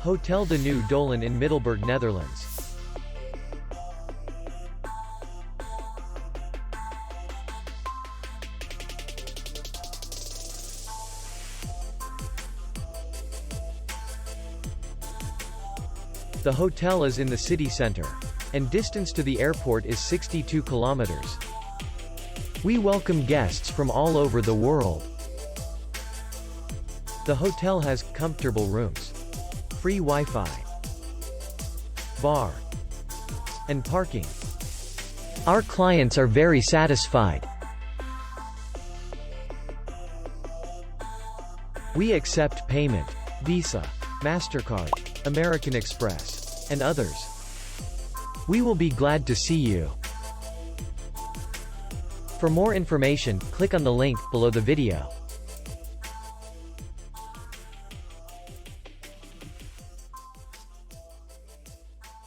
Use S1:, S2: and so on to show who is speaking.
S1: Hotel de Nieuwe Doelen in Middelburg, Netherlands. The hotel is in the city center, and distance to the airport is 62 kilometers. We welcome guests from all over the world. The hotel has comfortable rooms, free Wi-Fi, bar, and parking. Our clients are very satisfied. We accept payment, Visa, MasterCard, American Express, and others. We will be glad to see you. For more information, click on the link below the video.